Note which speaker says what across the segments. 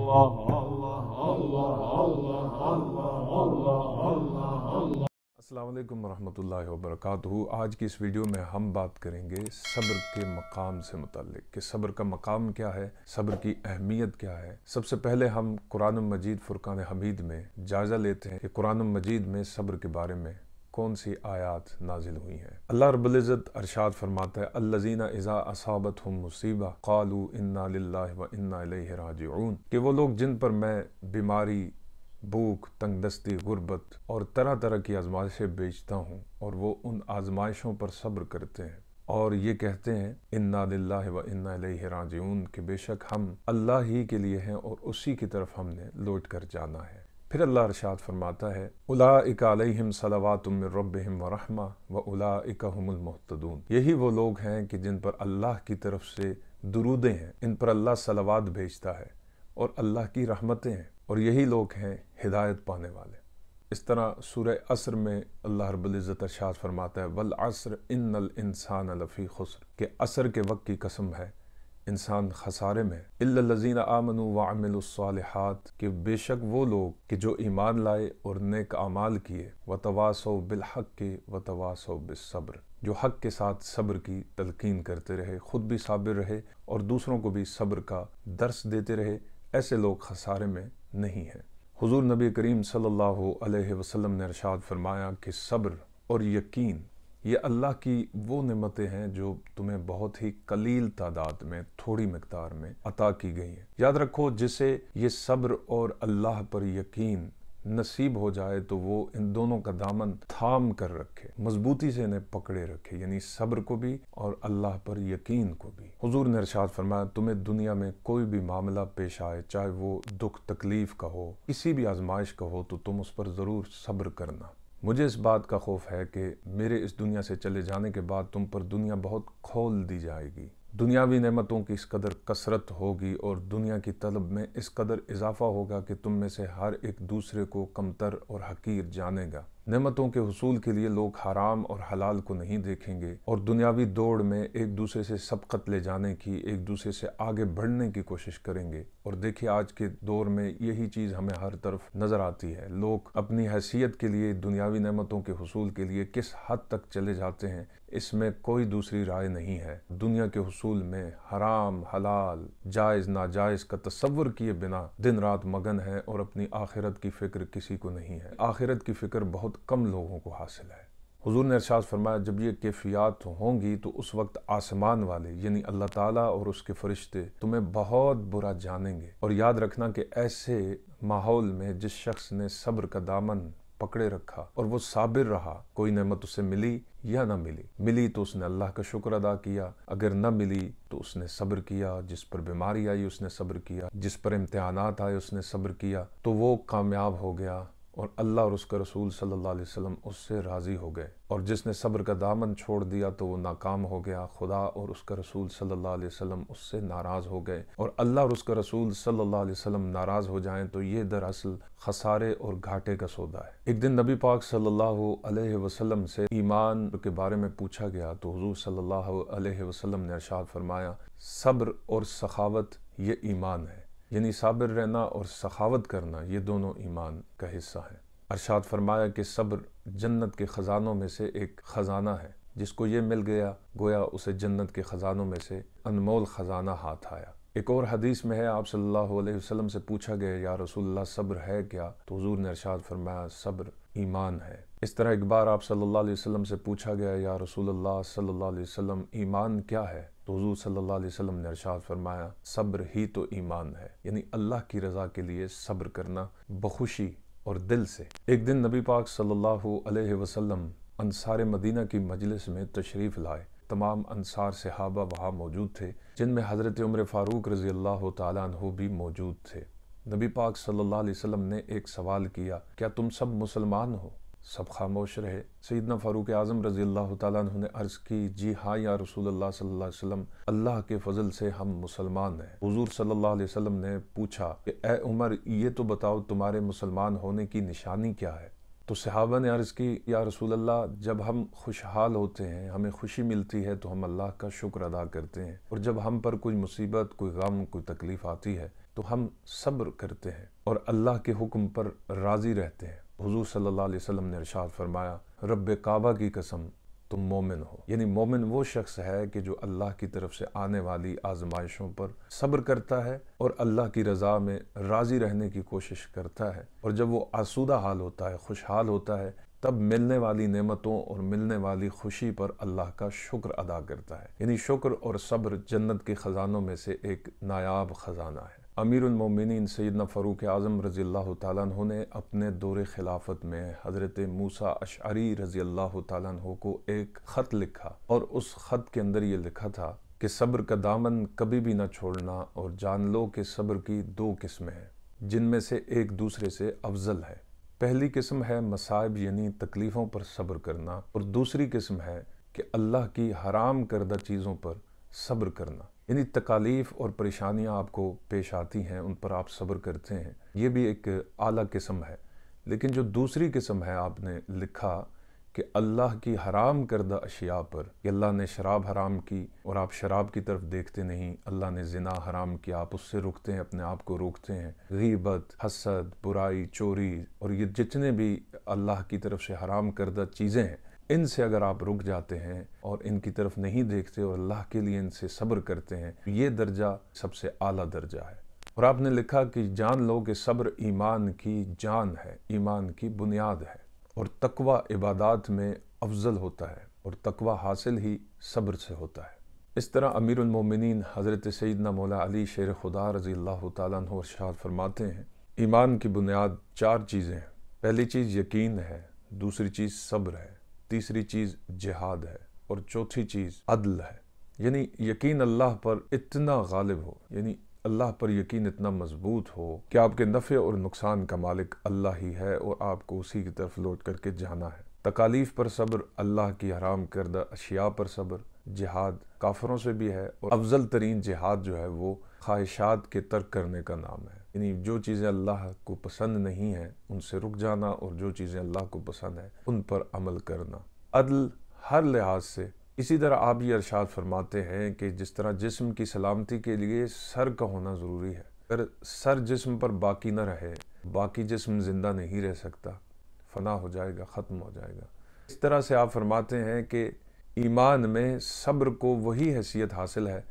Speaker 1: السلام علیکم ورحمۃ اللہ وبرکاتہ۔ آج کی اس ویڈیو میں ہم بات کریں گے صبر کے مقام سے متعلق کہ صبر کا مقام کیا ہے، صبر کی اہمیت کیا ہے۔ سب سے پہلے ہم قرآن مجید فرقان حمید میں جائزہ لیتے ہیں کہ قرآن مجید میں صبر کے بارے میں کون سی آیات نازل ہوئی ہیں۔ اللہ رب العزت ارشاد فرماتا ہے الذین اذا اصابتهم مصیبہ قالوا انا للہ وانا الیہ راجعون، کہ وہ لوگ جن پر میں بیماری، بھوک، تنگ دستی، غربت اور طرح طرح کی آزمائشیں بیچتا ہوں اور وہ ان آزمائشوں پر صبر کرتے ہیں اور یہ کہتے ہیں انا للہ و انا الیہ راجعون، کہ بے شک ہم اللہ ہی کے لیے ہیں اور اسی کی طرف ہم نے لوٹ کر جانا ہے۔ پھر اللہ ارشاد فرماتا ہے اولئک علیہم صلوات من ربہم ورحمہ واولئک ھم المہتدون، یہی وہ لوگ ہیں کہ جن پر اللہ کی طرف سے درودیں ہیں، ان پر اللہ صلوات بھیجتا ہے اور اللہ کی رحمتیں ہیں، اور یہی لوگ ہیں ہدایت پانے والے۔ اس طرح سورہ عصر میں اللہ رب العزت ارشاد فرماتا ہے والعصر ان الانسان لفی خسر، کہ عصر کے وقت کی قسم ہے انسان خسارے میں، الا الذین آمنوا وعملوا الصالحات، کہ بے شک وہ لوگ کہ جو ایمان لائے اور نیک اعمال کیے، وتواصوا بالحق وتواصوا بالصبر، جو حق کے ساتھ صبر کی تلقین کرتے رہے، خود بھی صابر رہے اور دوسروں کو بھی صبر کا درس دیتے رہے، ایسے لوگ خسارے میں نہیں ہیں۔ حضور نبی کریم صلی اللہ علیہ وسلم نے ارشاد فرمایا کہ صبر اور یقین یہ اللہ کی وہ نعمتیں ہیں جو تمہیں بہت ہی قلیل تعداد میں، تھوڑی مقدار میں عطا کی گئی ہیں۔ یاد رکھو جسے یہ صبر اور اللہ پر یقین نصیب ہو جائے تو وہ ان دونوں کا دامن تھام کر رکھے، مضبوطی سے انہیں پکڑے رکھے، یعنی صبر کو بھی اور اللہ پر یقین کو بھی۔ حضور نے ارشاد فرمایا تمہیں دنیا میں کوئی بھی معاملہ پیش آئے، چاہے وہ دکھ تکلیف کا ہو، کسی بھی آزمائش کا ہو، تو تم اس پر ضرور صبر کرنا۔ مجھے اس بات کا خوف ہے کہ میرے اس دنیا سے چلے جانے کے بعد تم پر دنیا بہت کھول دی جائے گی، دنیاوی نعمتوں کی اس قدر کثرت ہوگی اور دنیا کی طلب میں اس قدر اضافہ ہوگا کہ تم میں سے ہر ایک دوسرے کو کمتر اور حقیر جانے گا۔ نعمتوں کے حصول کے لیے لوگ حرام اور حلال کو نہیں دیکھیں گے اور دنیاوی دوڑ میں ایک دوسرے سے سبقت لے جانے کی، ایک دوسرے سے آگے بڑھنے کی کوشش کریں گے۔ اور دیکھیے آج کے دور میں یہی چیز ہمیں ہر طرف نظر آتی ہے، لوگ اپنی حیثیت کے لیے، دنیاوی نعمتوں کے حصول کے لیے کس حد تک چلے جاتے ہیں، اس میں کوئی دوسری رائے نہیں ہے۔ دنیا کے حصول میں حرام، حلال، جائز، ناجائز کا تصور کیے بنا دن رات مگن ہے اور اپنی آخرت کی فکر کسی کو نہیں ہے۔ آخرت کی فکر بہت کم لوگوں کو حاصل ہے۔ حضور نے ارشاد فرمایا جب یہ کیفیات ہوں گی تو اس وقت آسمان والے یعنی اللہ تعالیٰ اور اس کے فرشتے تمہیں بہت برا جانیں گے۔ اور یاد رکھنا کہ ایسے ماحول میں جس شخص نے صبر کا دامن پکڑے رکھا اور وہ صابر رہا، کوئی نعمت اسے ملی یا نہ ملی تو اس نے اللہ کا شکر ادا کیا، اگر نہ ملی تو اس نے صبر کیا، جس پر بیماری آئی اس نے صبر کیا، جس پر امتحانات آئے اس نے صبر کیا، تو وہ کامیاب ہو گیا اور اللہ اور اس کا رسول صلی اللہ علیہ وسلم اس سے راضی ہو گئے۔ اور جس نے صبر کا دامن چھوڑ دیا تو وہ ناکام ہو گیا، خدا اور اس کا رسول صلی اللہ علیہ وسلم اس سے ناراض ہو گئے، اور اللہ اور اس کا رسول صلی اللہ علیہ وسلم ناراض ہو جائیں تو یہ دراصل خسارے اور گھاٹے کا سودا ہے۔ ایک دن نبی پاک صلی اللہ علیہ وسلم سے ایمان کے بارے میں پوچھا گیا تو حضور صلی اللہ علیہ وسلم نے ارشاد فرمایا صبر اور سخاوت یہ ایمان ہے، یعنی صابر رہنا اور سخاوت کرنا یہ دونوں ایمان کا حصہ ہیں۔ ارشاد فرمایا کہ صبر جنت کے خزانوں میں سے ایک خزانہ ہے، جس کو یہ مل گیا گویا اسے جنت کے خزانوں میں سے انمول خزانہ ہاتھ آیا۔ ایک اور حدیث میں ہے آپ صلی اللہ علیہ وسلم سے پوچھا گیا یا رسول اللہ صبر ہے کیا، تو حضور نے ارشاد فرمایا صبر ایمان ہے۔ اس طرح ایک بار آپ صلی اللہ علیہ وسلم سے پوچھا گیا یا رسول اللہ صلی اللہ علیہ وسلم ایمان کیا ہے، تو حضور صلی اللہ علیہ وسلم نے ارشاد فرمایا صبر ہی تو ایمان ہے، یعنی اللہ کی رضا کے لیے صبر کرنا بخوشی اور دل سے۔ ایک دن نبی پاک صلی اللہ علیہ وسلم انصار مدینہ کی مجلس میں تشریف لائے، تمام انصار صحابہ وہاں موجود تھے، جن میں حضرت عمر فاروق رضی اللہ تعالیٰ عنہ بھی موجود تھے۔ نبی پاک صلی اللہ علیہ وسلم نے ایک سوال کیا کیا تم سب مسلمان ہو؟ سب خاموش رہے۔ سیدنا فاروق اعظم رضی اللہ تعالیٰ عنہ نے عرض کی جی ہاں یا رسول اللہ صلی اللہ علیہ وسلم، اللہ کے فضل سے ہم مسلمان ہیں۔ حضور صلی اللہ علیہ وسلم نے پوچھا کہ اے عمر یہ تو بتاؤ تمہارے مسلمان ہونے کی نشانی کیا ہے؟ تو صحابہ نے عرض کی یا رسول اللہ جب ہم خوشحال ہوتے ہیں، ہمیں خوشی ملتی ہے تو ہم اللہ کا شکر ادا کرتے ہیں، اور جب ہم پر کوئی مصیبت، کوئی غم، کوئی تکلیف آتی ہے تو ہم صبر کرتے ہیں اور اللہ کے حکم پر راضی رہتے ہیں۔ حضور صلی اللہ علیہ وسلم نے ارشاد فرمایا، رب کعبہ کی قسم تم مومن ہو۔ یعنی مومن وہ شخص ہے کہ جو اللہ کی طرف سے آنے والی آزمائشوں پر صبر کرتا ہے اور اللہ کی رضا میں راضی رہنے کی کوشش کرتا ہے، اور جب وہ آسودہ حال ہوتا ہے، خوشحال ہوتا ہے، تب ملنے والی نعمتوں اور ملنے والی خوشی پر اللہ کا شکر ادا کرتا ہے۔ یعنی شکر اور صبر جنت کے خزانوں میں سے ایک نایاب خزانہ ہے۔ امیر المومنین سیدنا فاروق اعظم رضی اللہ تعالیٰ عنہ نے اپنے دور خلافت میں حضرت موسیٰ اشعری رضی اللہ تعالیٰ عنہ کو ایک خط لکھا، اور اس خط کے اندر یہ لکھا تھا کہ صبر کا دامن کبھی بھی نہ چھوڑنا، اور جان لو کہ صبر کی دو قسمیں ہیں جن میں سے ایک دوسرے سے افضل ہے۔ پہلی قسم ہے مصائب یعنی تکلیفوں پر صبر کرنا، اور دوسری قسم ہے کہ اللہ کی حرام کردہ چیزوں پر صبر کرنا۔ یعنی تکالیف اور پریشانیاں آپ کو پیش آتی ہیں، ان پر آپ صبر کرتے ہیں، یہ بھی ایک اعلیٰ قسم ہے۔ لیکن جو دوسری قسم ہے، آپ نے لکھا کہ اللہ کی حرام کردہ اشیاء پر، کہ اللہ نے شراب حرام کی اور آپ شراب کی طرف دیکھتے نہیں، اللہ نے زنا حرام کیا، آپ اس سے رکتے ہیں، اپنے آپ کو روکتے ہیں، غیبت، حسد، برائی، چوری، اور یہ جتنے بھی اللہ کی طرف سے حرام کردہ چیزیں ہیں، ان سے اگر آپ رک جاتے ہیں اور ان کی طرف نہیں دیکھتے اور اللہ کے لیے ان سے صبر کرتے ہیں، یہ درجہ سب سے اعلیٰ درجہ ہے۔ اور آپ نے لکھا کہ جان لو کہ صبر ایمان کی جان ہے، ایمان کی بنیاد ہے، اور تقوی عبادات میں افضل ہوتا ہے، اور تقوی حاصل ہی صبر سے ہوتا ہے۔ اس طرح امیر المومنین حضرت سیدنا مولا علی شیر خدا رضی اللہ تعالیٰ عنہ ارشاد فرماتے ہیں، ایمان کی بنیاد 4 چیزیں ہیں۔ پہلی چیز یقین ہے، دوسری چیز صبر ہے، تیسری چیز جہاد ہے، اور چوتھی چیز عدل ہے۔ یعنی یقین اللہ پر اتنا غالب ہو، یعنی اللہ پر یقین اتنا مضبوط ہو کہ آپ کے نفع اور نقصان کا مالک اللہ ہی ہے، اور آپ کو اسی کی طرف لوٹ کر کے جانا ہے۔ تکالیف پر صبر، اللہ کی حرام کردہ اشیاء پر صبر، جہاد کافروں سے بھی ہے، اور افضل ترین جہاد جو ہے وہ خواہشات کے ترک کرنے کا نام ہے۔ یعنی جو چیزیں اللہ کو پسند نہیں ہیں ان سے رک جانا، اور جو چیزیں اللہ کو پسند ہیں ان پر عمل کرنا۔ عدل ہر لحاظ سے۔ اسی طرح آپ یہ ارشاد فرماتے ہیں کہ جس طرح جسم کی سلامتی کے لیے سر کا ہونا ضروری ہے، اگر سر جسم پر باقی نہ رہے، باقی جسم زندہ نہیں رہ سکتا، فنا ہو جائے گا، ختم ہو جائے گا۔ اس طرح سے آپ فرماتے ہیں کہ ایمان میں صبر کو وہی حیثیت حاصل ہے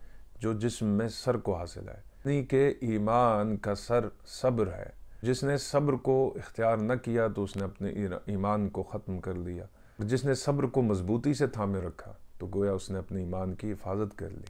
Speaker 1: جو جسم میں سر کو حاصل ہے، یعنی کہ ایمان کا سر صبر ہے۔ جس نے صبر کو اختیار نہ کیا تو اس نے اپنے ایمان کو ختم کر لیا، جس نے صبر کو مضبوطی سے تھامے رکھا تو گویا اس نے اپنے ایمان کی حفاظت کر لی۔